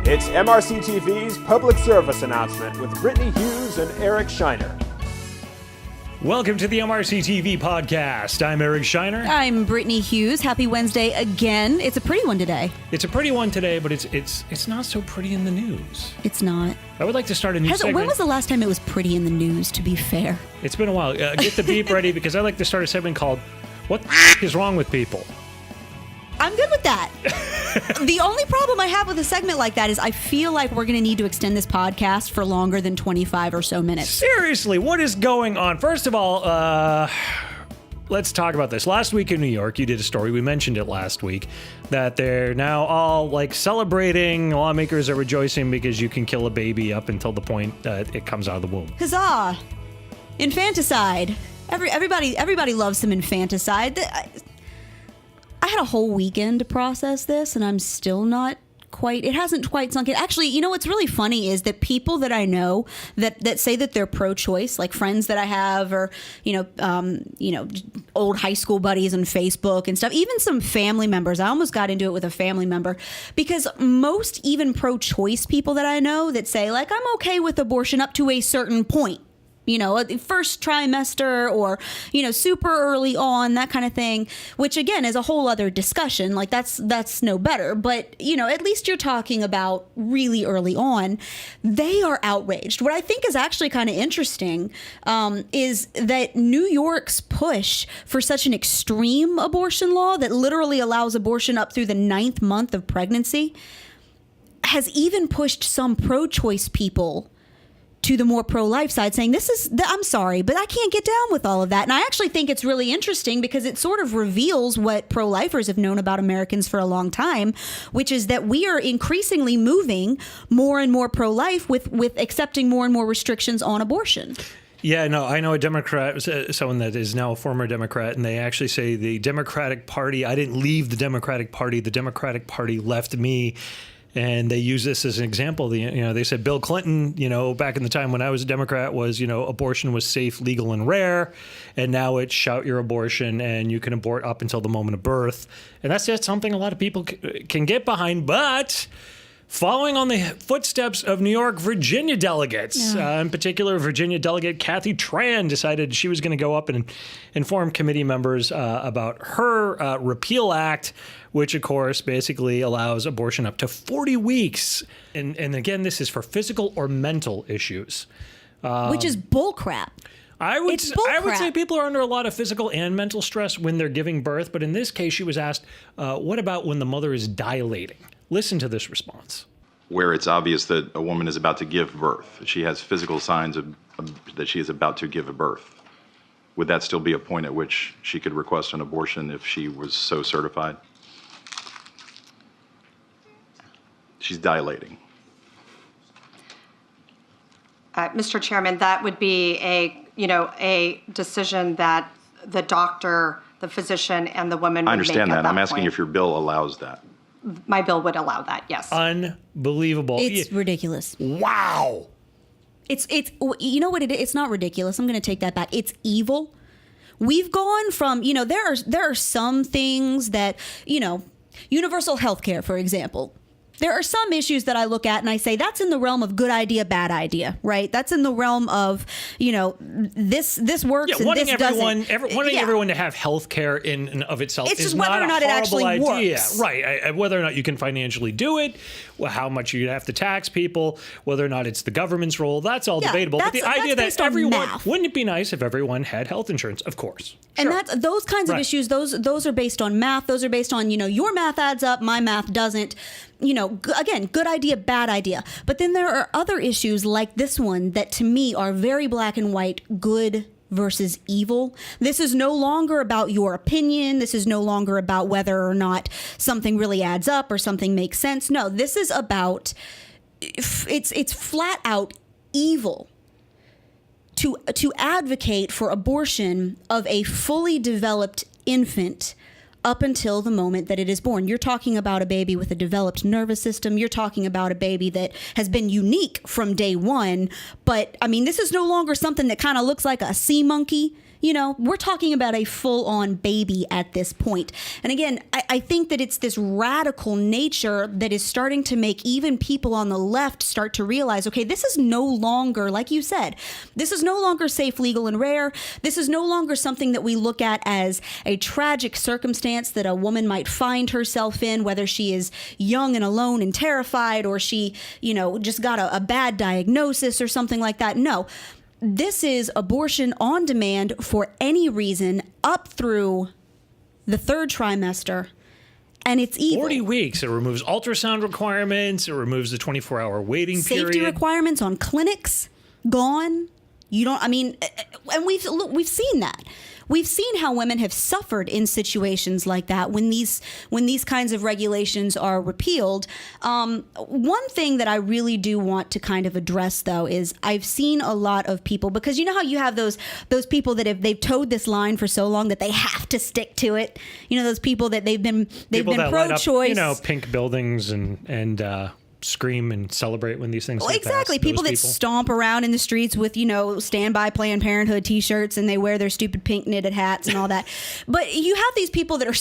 It's MRC TV's public service announcement with Brittany Hughes and Eric Scheiner. Welcome to the MRC TV podcast. I'm Eric Scheiner. I'm Brittany Hughes. Happy Wednesday again. It's a pretty one today. It's a pretty one today, but it's not so pretty in the news. It's not. I would like to start a new segment. When was the last time it was pretty in the news, to be fair? It's been a while. Get the beep ready because I'd like to start a segment called What the is wrong with people? I'm good with that. The only problem I have with a segment like that is I feel like we're going to need to extend this podcast for longer than 25 or so minutes. Seriously, what is going on? First of all, let's talk about this. Last week in New York, you did a story. We mentioned it last week that they're now all like celebrating. Lawmakers are rejoicing because you can kill a baby up until the point that it comes out of the womb. Huzzah! Infanticide. Everybody loves some infanticide. I had a whole weekend to process this, and I'm still not quite, it hasn't quite sunk in. Actually, you know what's really funny is that people that I know that say that they're pro-choice, like friends that I have, or old high school buddies on Facebook and stuff, even some family members. I almost got into it with a family member because most even pro-choice people that I know that say, like, I'm okay with abortion up to a certain point. You know, first trimester or, super early on, that kind of thing, which, again, is a whole other discussion. Like, that's no better. But, at least you're talking about really early on. They are outraged. What I think is actually kind of interesting is that New York's push for such an extreme abortion law that literally allows abortion up through the 9th month of pregnancy has even pushed some pro-choice people to the more pro-life side, saying I'm sorry, but I can't get down with all of that. And I actually think it's really interesting because it sort of reveals what pro-lifers have known about Americans for a long time, which is that we are increasingly moving more and more pro-life with accepting more and more restrictions on abortion. Yeah, no, I know a Democrat, someone that is now a former Democrat, and they actually say the Democratic Party, I didn't leave the Democratic Party left me. And they use this as an example. They said Bill Clinton, back in the time when I was a Democrat was, abortion was safe, legal, and rare. And now it's shout your abortion and you can abort up until the moment of birth. And that's just something a lot of people can get behind. But following on the footsteps of New York, Virginia delegates, in particular, Virginia delegate Kathy Tran decided she was going to go up and inform committee members about her repeal act, which, of course, basically allows abortion up to 40 weeks. And again, this is for physical or mental issues. Which is bullcrap. I would say people are under a lot of physical and mental stress when they're giving birth. But in this case, she was asked, what about when the mother is dilating? Listen to this response. Where it's obvious that a woman is about to give birth. She has physical signs that she is about to give a birth. Would that still be a point at which she could request an abortion if she was so certified? She's dilating. Mr. Chairman, that would be a decision that the doctor, the physician, and the woman would make. I understand that. I'm asking point. if your bill allows that. My bill would allow that, yes. Unbelievable. It's ridiculous. Wow. It's you know what it is? It's not ridiculous. I'm going to take that back. It's evil. We've gone from, there are some things that, universal health care, for example. There are some issues that I look at and I say that's in the realm of good idea, bad idea, right? That's in the realm of, this works and this doesn't. Wanting everyone to have health care in and of itself it's is just whether not or not a it actually horrible idea. works. Right. Whether or not you can financially do it, how much you have to tax people, whether or not it's the government's role, that's all debatable. But the idea that everyone, wouldn't it be nice if everyone had health insurance? Of course. And that's those kinds of issues, those are based on math. Those are based on, your math adds up, my math doesn't. Again, good idea, bad idea. But then there are other issues like this one that to me are very black and white, good versus evil. This is no longer about your opinion. This is no longer about whether or not something really adds up or something makes sense. No, this is about, it's flat out evil to advocate for abortion of a fully developed infant up until the moment that it is born. You're talking about a baby with a developed nervous system. You're talking about a baby that has been unique from day one. But, this is no longer something that kind of looks like a sea monkey. We're talking about a full-on baby at this point. And again, I think that it's this radical nature that is starting to make even people on the left start to realize, okay, this is no longer, like you said, this is no longer safe, legal, and rare. This is no longer something that we look at as a tragic circumstance that a woman might find herself in, whether she is young and alone and terrified, or she, just got a bad diagnosis or something like that. No. This is abortion on demand for any reason up through the third trimester, and it's evil. 40 weeks. It removes ultrasound requirements. It removes the 24-hour waiting period. Safety requirements on clinics, gone. And we've seen that. We've seen how women have suffered in situations like that when these kinds of regulations are repealed. One thing that I really do want to kind of address, though, is I've seen a lot of people, because you know how you have those people that they've towed this line for so long that they have to stick to it. Those people that they've been pro-choice. Pink buildings and scream and celebrate when these things well, exactly pass, people that stomp around in the streets with stand by Planned Parenthood t-shirts, and they wear their stupid pink knitted hats and all that. But you have these people that are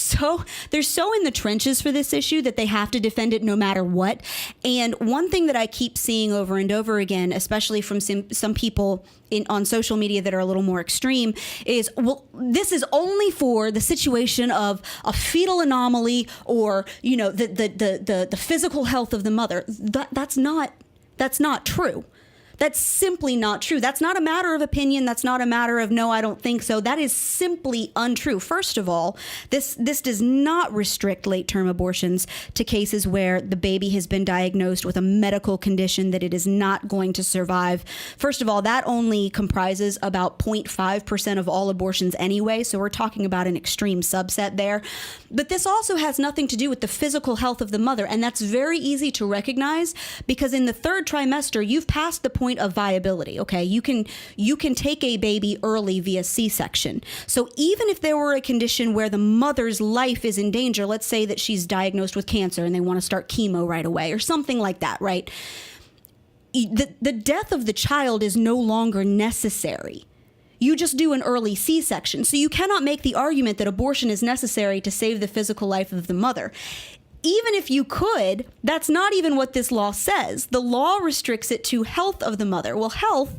they're so in the trenches for this issue that they have to defend it no matter what. And one thing that I keep seeing over and over again, especially from some people on social media that are a little more extreme, is, well, this is only for the situation of a fetal anomaly or the physical health of the mother. That's not true. That's simply not true. That's not a matter of opinion. That's not a matter of, no, I don't think so. That is simply untrue. First of all, this does not restrict late-term abortions to cases where the baby has been diagnosed with a medical condition that it is not going to survive. First of all, that only comprises about 0.5% of all abortions anyway, so we're talking about an extreme subset there. But this also has nothing to do with the physical health of the mother, and that's very easy to recognize because in the third trimester, you've passed the point of viability. Okay, you can take a baby early via C-section. So even if there were a condition where the mother's life is in danger, let's say that she's diagnosed with cancer and they want to start chemo right away or something like that, right? The death of the child is no longer necessary. You just do an early C-section. So you cannot make the argument that abortion is necessary to save the physical life of the mother. Even if you could, that's not even what this law says. The law restricts it to health of the mother. Well, health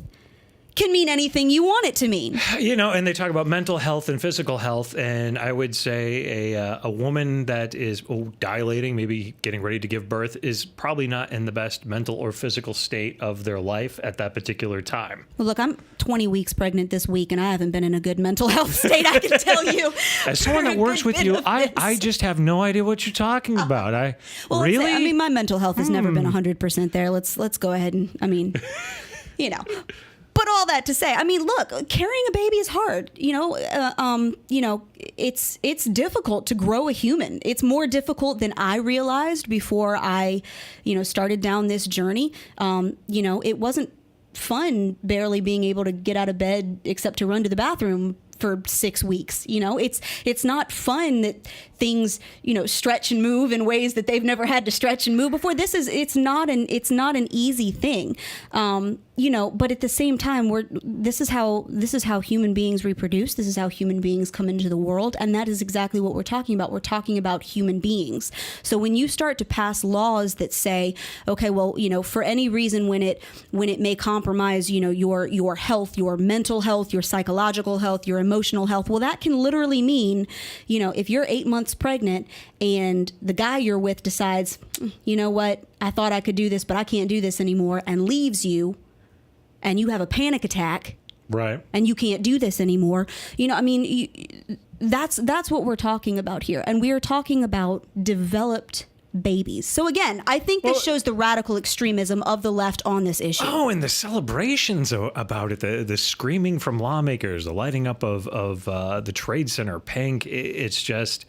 can mean anything you want it to mean. And they talk about mental health and physical health, and I would say a woman that is dilating, maybe getting ready to give birth, is probably not in the best mental or physical state of their life at that particular time. Well, look, I'm 20 weeks pregnant this week, and I haven't been in a good mental health state, I can tell you. As someone that works with you, I just have no idea what you're talking about. Really? My mental health has never been 100% there. Let's go ahead and, But all that to say, look, carrying a baby is hard. It's difficult to grow a human. It's more difficult than I realized before I, started down this journey. It wasn't fun barely being able to get out of bed except to run to the bathroom for 6 weeks. It's not fun that things, stretch and move in ways that they've never had to stretch and move before. It's not an easy thing. But at the same time, this is how human beings reproduce. This is how human beings come into the world. And that is exactly what we're talking about. We're talking about human beings. So when you start to pass laws that say, okay, well, for any reason when it may compromise, your health, your mental health, your psychological health, your emotional health, well, that can literally mean, if you're 8 months pregnant and the guy you're with decides, you know what, I thought I could do this, but I can't do this anymore, and leaves you, and you have a panic attack, right? And you can't do this anymore. That's what we're talking about here, and we are talking about developed babies. So again, I think this shows the radical extremism of the left on this issue. Oh, and the celebrations about it, the screaming from lawmakers, the lighting up of the Trade Center pink. It's just.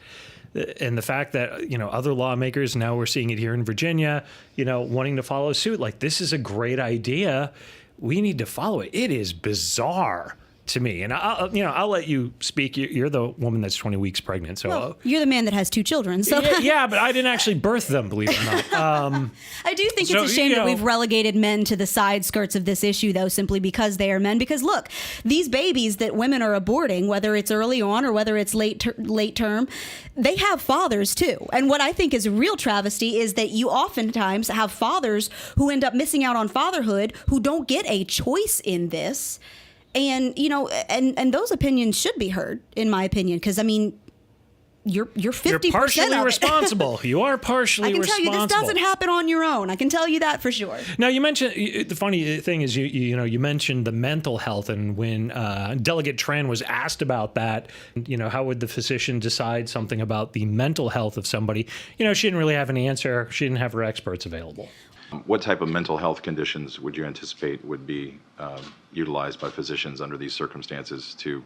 And the fact that, other lawmakers, now we're seeing it here in Virginia, wanting to follow suit. Like, this is a great idea. We need to follow it. It is bizarre to me. And I'll let you speak. You're the woman that's 20 weeks pregnant. So Well, you're the man that has 2 children. So yeah, but I didn't actually birth them, believe it or not. I do think it's a shame that we've relegated men to the side skirts of this issue, though, simply because they are men. Because look, these babies that women are aborting, whether it's early on or whether it's late term, they have fathers too. And what I think is a real travesty is that you oftentimes have fathers who end up missing out on fatherhood, who don't get a choice in this. And, and those opinions should be heard, in my opinion, because, I mean, you're 50% You're partially of it. responsible. You are partially responsible. I can tell you, this doesn't happen on your own. I can tell you that for sure. Now, you mentioned, the funny thing is, you mentioned the mental health, and when Delegate Tran was asked about that, how would the physician decide something about the mental health of somebody? She didn't really have an answer. She didn't have her experts available. What type of mental health conditions would you anticipate would be utilized by physicians under these circumstances to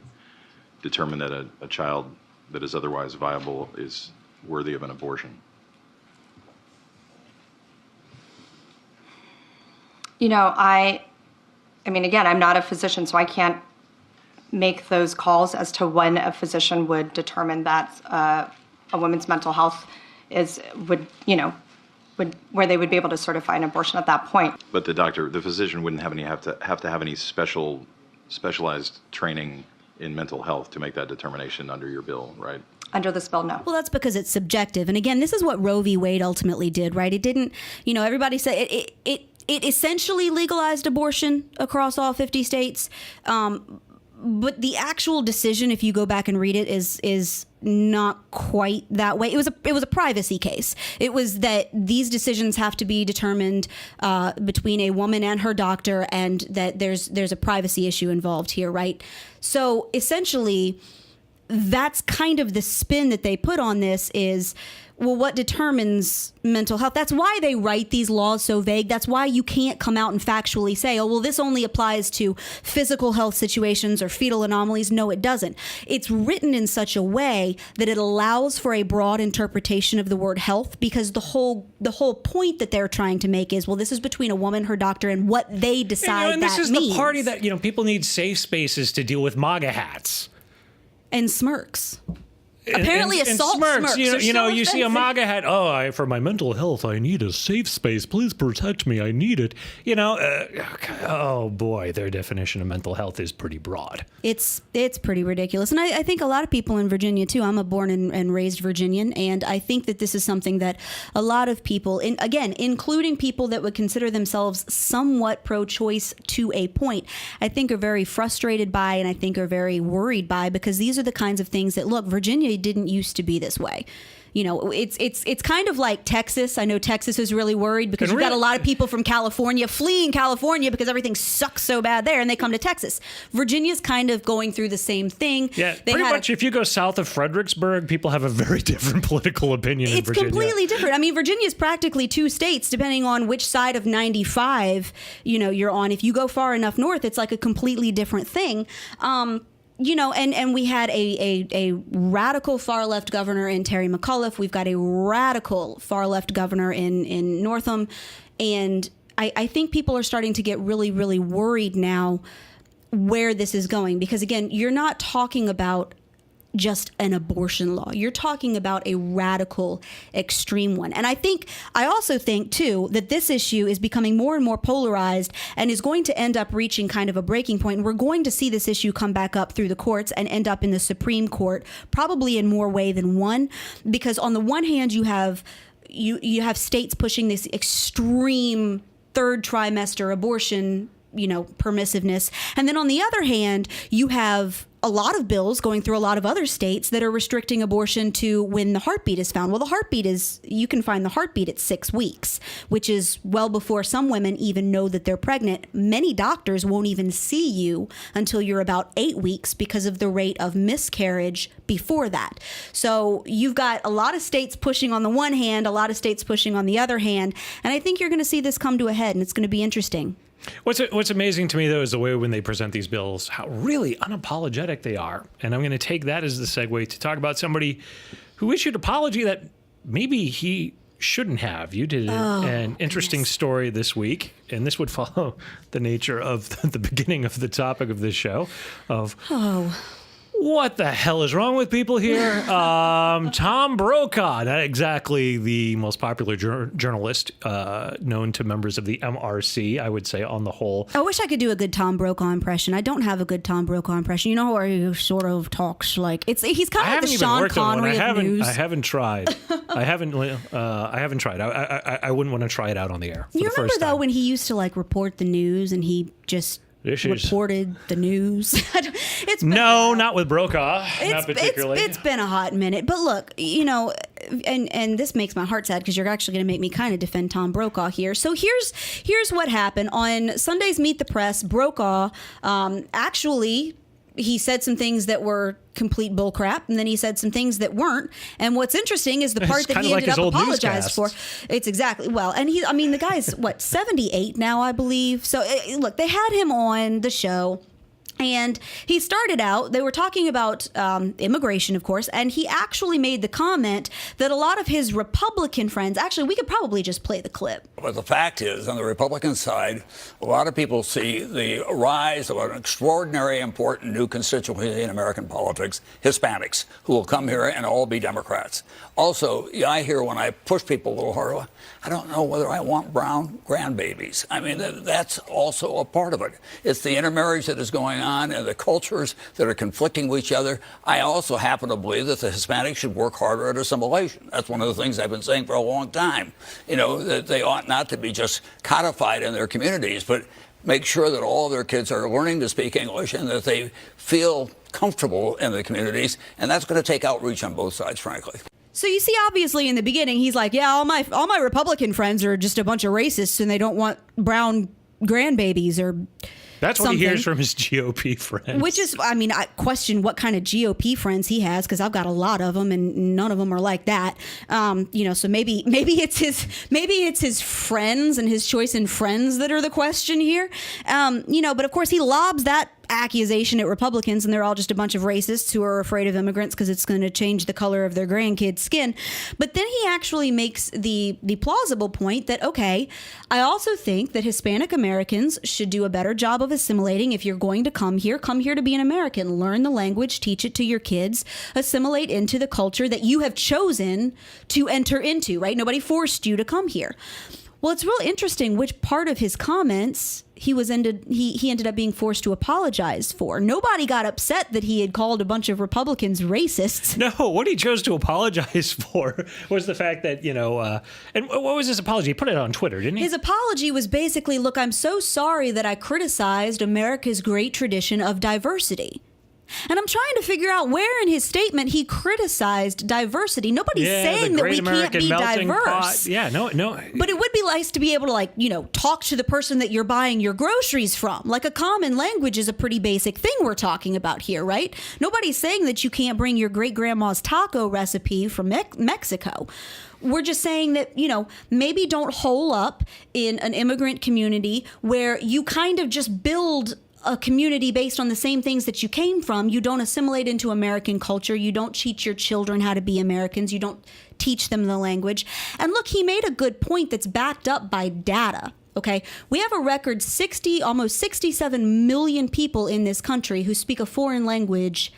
determine that a child that is otherwise viable is worthy of an abortion? I mean, again, I'm not a physician, so I can't make those calls as to when a physician would determine that a woman's mental health where they would be able to certify an abortion at that point. But the physician wouldn't have to have any specialized training in mental health to make that determination under your bill, right? Under this bill, no. Well, that's because it's subjective. And again, this is what Roe v. Wade ultimately did, right? It didn't, everybody said it essentially legalized abortion across all 50 states. But the actual decision, if you go back and read it, is not quite that way. It was a privacy case. It was that these decisions have to be determined between a woman and her doctor, and that there's a privacy issue involved here, right? So essentially, that's kind of the spin that they put on this is, well, what determines mental health? That's why they write these laws so vague. That's why you can't come out and factually say, oh, well, this only applies to physical health situations or fetal anomalies. No, it doesn't. It's written in such a way that it allows for a broad interpretation of the word health, because the whole point that they're trying to make is, well, this is between a woman, her doctor, and what they decide and that this is means. the party that, people need safe spaces to deal with MAGA hats. And smirks. Apparently, assault smirks. You see a MAGA hat. Oh, for my mental health, I need a safe space. Please protect me. I need it. Oh boy, their definition of mental health is pretty broad. It's pretty ridiculous, and I think a lot of people in Virginia too. I'm a born and raised Virginian, and I think that this is something that a lot of people, including people that would consider themselves somewhat pro-choice to a point, I think are very frustrated by, and I think are very worried by, because these are the kinds of things that, look, Virginia didn't used to be this way. It's kind of like Texas. I know Texas is really worried because you've got a lot of people from California fleeing California because everything sucks so bad there, and they come to Texas. Virginia's kind of going through the same thing. Yeah, pretty much. If you go south of Fredericksburg, people have a very different political opinion in Virginia. It's completely different. I mean, Virginia's practically 2 states, depending on which side of 95 you're on. If you go far enough north, it's like a completely different thing. And we had a radical far-left governor in Terry McAuliffe. We've got a radical far-left governor in Northam. And I think people are starting to get really, really worried now where this is going. Because, again, you're not talking about just an abortion law. You're talking about a radical, extreme one. And I also think, too, that this issue is becoming more and more polarized and is going to end up reaching kind of a breaking point. And we're going to see this issue come back up through the courts and end up in the Supreme Court, probably in more way than one. Because on the one hand, you have states pushing this extreme third trimester abortion, permissiveness. And then on the other hand, you have a lot of bills going through a lot of other states that are restricting abortion to when the heartbeat is found. Well, you can find the heartbeat at 6 weeks, which is well before some women even know that they're pregnant. Many doctors won't even see you until you're about 8 weeks because of the rate of miscarriage before that. So you've got a lot of states pushing on the one hand, a lot of states pushing on the other hand. And I think you're going to see this come to a head, and it's going to be interesting. What's amazing to me, though, is the way when they present these bills, how really unapologetic they are. And I'm going to take that as the segue to talk about somebody who issued an apology that maybe he shouldn't have. You did an interesting story this week, and this would follow the nature of the beginning of the topic of this show of what the hell is wrong with people here? Tom Brokaw, not exactly the most popular journalist known to members of the MRC, I would say, on the whole. I wish I could do a good Tom Brokaw impression. I don't have a good Tom Brokaw impression. You know where he sort of talks like he's kind of like the Sean Connery of news. I haven't tried. I haven't tried. I wouldn't want to try it out on the air. You remember though when he used to like report the news and he just reported the news? It's been not with Brokaw, not particularly. It's been a hot minute. But look, and this makes my heart sad because you're actually going to make me kind of defend Tom Brokaw here. So here's what happened. On Sunday's Meet the Press, Brokaw actually he said some things that were complete bullcrap, and then he said some things that weren't. And what's interesting is the part that he ended up apologized for. It's exactly, and the guy's, 78 now, I believe. So, look, they had him on the show. And he started out, they were talking about immigration, of course, and he actually made the comment that a lot of his Republican friends, actually, we could probably just play the clip. But the fact is, on the Republican side, a lot of people see the rise of an extraordinary, important new constituency in American politics, Hispanics, who will come here and all be Democrats. Also, I hear when I push people a little harder, I don't know whether I want brown grandbabies. I mean, that's also a part of it. It's the intermarriage that is going on and the cultures that are conflicting with each other. I also happen to believe that the Hispanics should work harder at assimilation. That's one of the things I've been saying for a long time. That they ought not to be just codified in their communities, but make sure that all of their kids are learning to speak English and that they feel comfortable in the communities. And that's going to take outreach on both sides, frankly. So you see, obviously, in the beginning, he's like, yeah, all my Republican friends are just a bunch of racists and they don't want brown grandbabies or That's what he hears from his GOP friends. Which is, I question what kind of GOP friends he has, because I've got a lot of them and none of them are like that. So maybe it's his friends and his choice in friends that are the question here. But of course he lobs that accusation at Republicans, and they're all just a bunch of racists who are afraid of immigrants because it's going to change the color of their grandkids' skin. But then he actually makes the plausible point that, okay, I also think that Hispanic Americans should do a better job of assimilating. If you're going to come here to be an American. Learn the language, teach it to your kids, assimilate into the culture that you have chosen to enter into, right? Nobody forced you to come here. Well, it's real interesting which part of his comments he ended up being forced to apologize for. Nobody got upset that he had called a bunch of Republicans racists. No, what he chose to apologize for was the fact that, and what was his apology? He put it on Twitter, didn't he? His apology was basically, look, I'm so sorry that I criticized America's great tradition of diversity. And I'm trying to figure out where in his statement he criticized diversity. Nobody's saying that we can't be diverse. Pot. Yeah, no. But it would be nice to be able to, talk to the person that you're buying your groceries from. Like, a common language is a pretty basic thing we're talking about here, right? Nobody's saying that you can't bring your great-grandma's taco recipe from Mexico. We're just saying that, maybe don't hole up in an immigrant community where you kind of just build a community based on the same things that you came from. You don't assimilate into American culture. You don't teach your children how to be Americans. You don't teach them the language. And look, he made a good point that's backed up by data. Okay, we have a record almost 67 million people in this country who speak a foreign language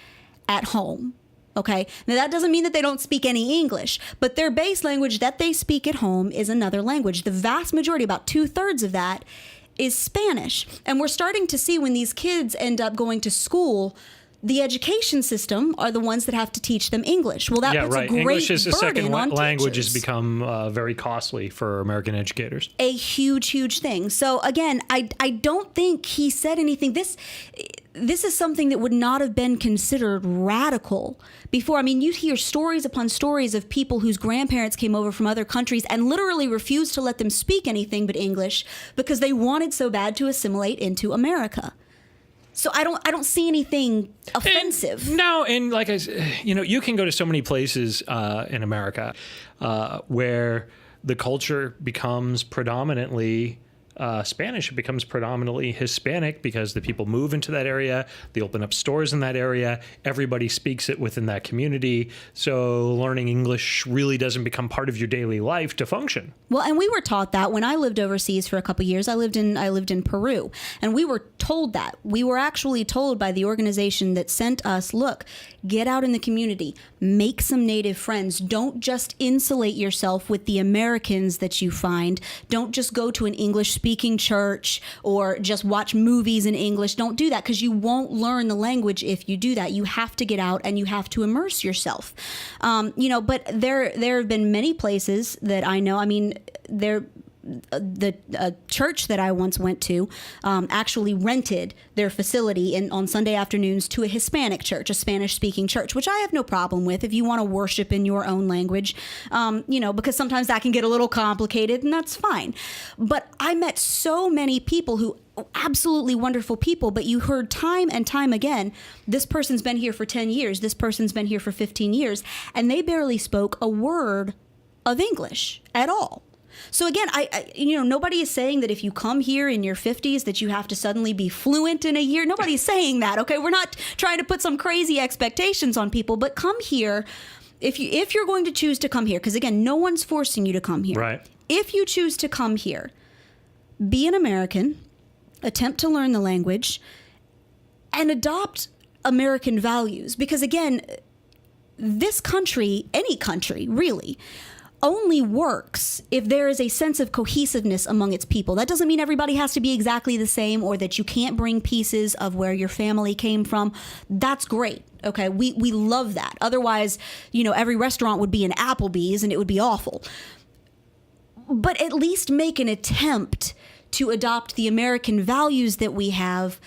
at home. Okay, now that doesn't mean that they don't speak any English, but their base language that they speak at home is another language. The vast majority, about 2/3 of that, is Spanish. And we're starting to see when these kids end up going to school, the education system are the ones that have to teach them English. Well, that puts a great English is a second language teachers. Has become very costly for American educators. A huge, huge thing. So again, I don't think he said anything. This is something that would not have been considered radical before. You hear stories upon stories of people whose grandparents came over from other countries and literally refused to let them speak anything but English because they wanted so bad to assimilate into America. So I don't see anything offensive. And like I said, you can go to so many places in America where the culture becomes predominantly Spanish, it becomes predominantly Hispanic because the people move into that area. They open up stores in that area. Everybody speaks it within that community. So learning English really doesn't become part of your daily life to function. Well, and we were taught that when I lived overseas for a couple of years. I lived in Peru, and we were told that. We were actually told by the organization that sent us, look, get out in the community, make some native friends. Don't just insulate yourself with the Americans that you find. Don't just go to an English-speaking church or just watch movies in English. Don't do that, because you won't learn the language if you do that. You have to get out and you have to immerse yourself. But there have been many places that I know. I mean, the church that I once went to actually rented their facility on Sunday afternoons to a Hispanic church, a Spanish-speaking church, which I have no problem with if you want to worship in your own language, because sometimes that can get a little complicated, and that's fine. But I met so many people who absolutely wonderful people, but you heard time and time again, this person's been here for 10 years, this person's been here for 15 years, and they barely spoke a word of English at all. So again, nobody is saying that if you come here in your 50s that you have to suddenly be fluent in a year. Nobody's saying that, okay? We're not trying to put some crazy expectations on people, but come here if you're going to choose to come here, because again, no one's forcing you to come here. Right. If you choose to come here, be an American, attempt to learn the language, and adopt American values. Because again, this country, any country really, only works if there is a sense of cohesiveness among its people. That doesn't mean everybody has to be exactly the same or that you can't bring pieces of where your family came from. That's great. Okay, we love that. Otherwise, every restaurant would be an Applebee's and it would be awful. But at least make an attempt to adopt the American values that we have,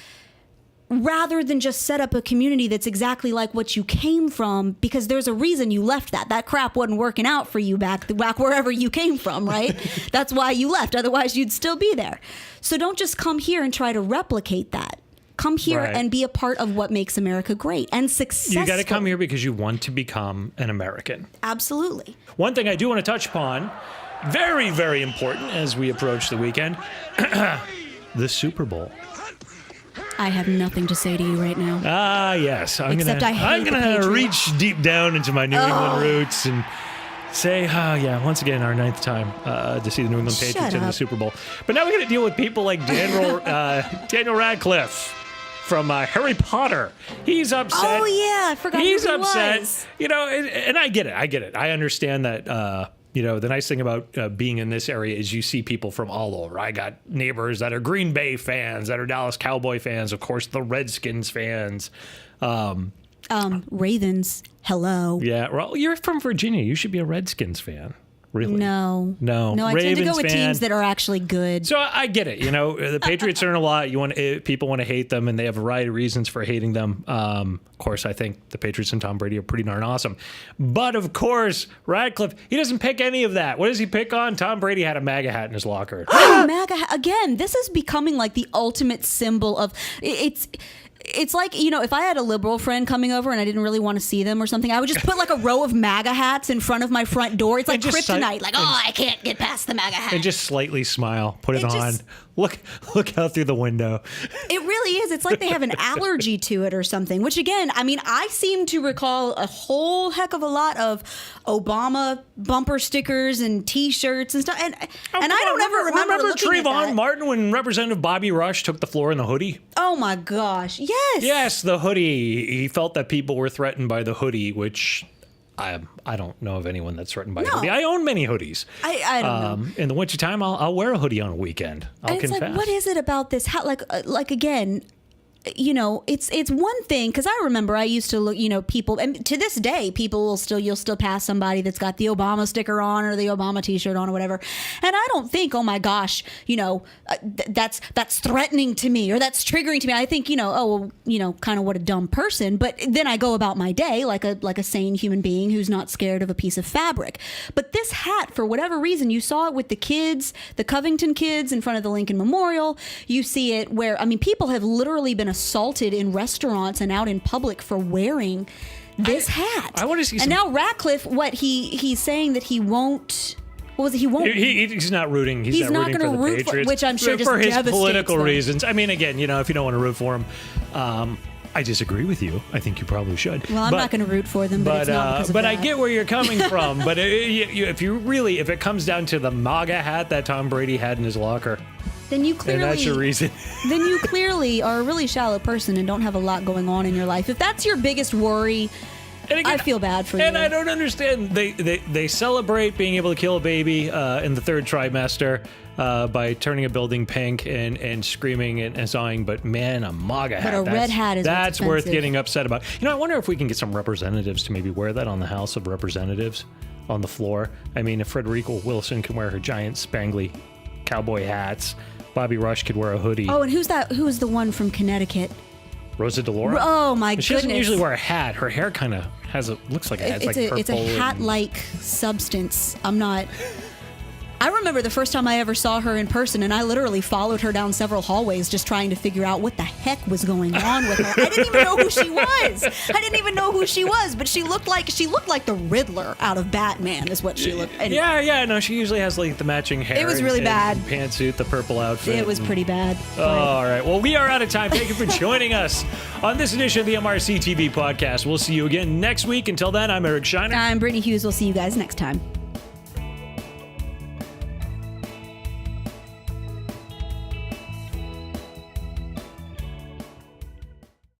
rather than just set up a community that's exactly like what you came from, because there's a reason you left that. That crap wasn't working out for you back wherever you came from, right? That's why you left. Otherwise, you'd still be there. So don't just come here and try to replicate that. Come here and be a part of what makes America great and successful. You got to come here because you want to become an American. Absolutely. One thing I do want to touch upon, very, very important as we approach the weekend, the Super Bowl. I have nothing to say to you right now. Ah, yes. I'm Except gonna I hate the reach Patriots. deep down into my New England roots and say, once again, our 9th time to see the New England Patriots in the Super Bowl. But now we got to deal with people like Daniel Radcliffe from Harry Potter. He's upset. Oh, yeah. I forgot He's who he upset. was. And I get it. I understand that. The nice thing about being in this area is you see people from all over. I got neighbors that are Green Bay fans, that are Dallas Cowboy fans, of course, the Redskins fans. Ravens, hello. Yeah, well, you're from Virginia. You should be a Redskins fan. Really? No. I Ravens tend to go with fan. teams that are actually good. So I get it. The Patriots earn a lot. People want to hate them, and they have a variety of reasons for hating them. Of course, I think the Patriots and Tom Brady are pretty darn awesome. But of course, Radcliffe, he doesn't pick any of that. What does he pick on? Tom Brady had a MAGA hat in his locker. MAGA, again, this is becoming like the ultimate symbol of it's like, if I had a liberal friend coming over and I didn't really want to see them or something, I would just put like a row of MAGA hats in front of my front door. It's like kryptonite. I can't get past the MAGA hat. And just slightly smile. Put it on. Look out through the window. It really is. It's like they have an allergy to it or something, which again, I seem to recall a whole heck of a lot of Obama bumper stickers and T-shirts and stuff. And I don't ever remember looking at Trayvon that. Martin when Representative Bobby Rush took the floor in the hoodie? Oh my gosh. Yes. Yes, the hoodie. He felt that people were threatened by the hoodie, which I don't know of anyone that's threatened by a hoodie. I own many hoodies. I don't know. In the wintertime, I'll wear a hoodie on a weekend. I'll confess. Like, what is it about this? How, like again, it's one thing, because I remember I used to look, people, and to this day, you'll still pass somebody that's got the Obama sticker on or the Obama T-shirt on or whatever, and I don't think, oh my gosh, that's threatening to me or that's triggering to me. I think, kind of what a dumb person. But then I go about my day like a sane human being who's not scared of a piece of fabric. But this hat, for whatever reason, you saw it with the kids, the Covington kids in front of the Lincoln Memorial. You see it where, people have literally been assaulted in restaurants and out in public for wearing this hat. I want to see. And now Radcliffe, he's saying that he won't What was it? He won't. He's not rooting. He's not rooting going for to the root Patriots, which I'm sure just for his devastates political them. reasons. I mean, again, if you don't want to root for him, I disagree with you. I think you probably should. Well, I'm not going to root for them, but it's not because of but that. I get where you're coming from. But if it comes down to the MAGA hat that Tom Brady had in his locker, then you clearly, and that's your reason. Then you clearly are a really shallow person and don't have a lot going on in your life. If that's your biggest worry, and again, I feel bad for you. And I don't understand. They celebrate being able to kill a baby in the third trimester by turning a building pink and screaming and sawing. But man, a MAGA hat. But a red hat is that's what's worth offensive. getting upset about. I wonder if we can get some representatives to maybe wear that on the House of Representatives on the floor. I mean, if Frederica Wilson can wear her giant spangly cowboy hats, Bobby Rush could wear a hoodie. Oh, and who's that? Who's the one from Connecticut? Rosa DeLauro. Oh my She goodness! doesn't usually wear a hat. Her hair kind of looks like it has like purple. It's a hat-like substance. I remember the first time I ever saw her in person, and I literally followed her down several hallways just trying to figure out what the heck was going on with her. I didn't even know who she was. But she looked like the Riddler out of Batman, is what she looked. And Yeah. No, she usually has like the matching hair. It was really bad. And pantsuit, the purple outfit. It was pretty bad. All right. Well, we are out of time. Thank you for joining us on this edition of the MRC TV podcast. We'll see you again next week. Until then, I'm Eric Scheiner. I'm Brittany Hughes. We'll see you guys next time.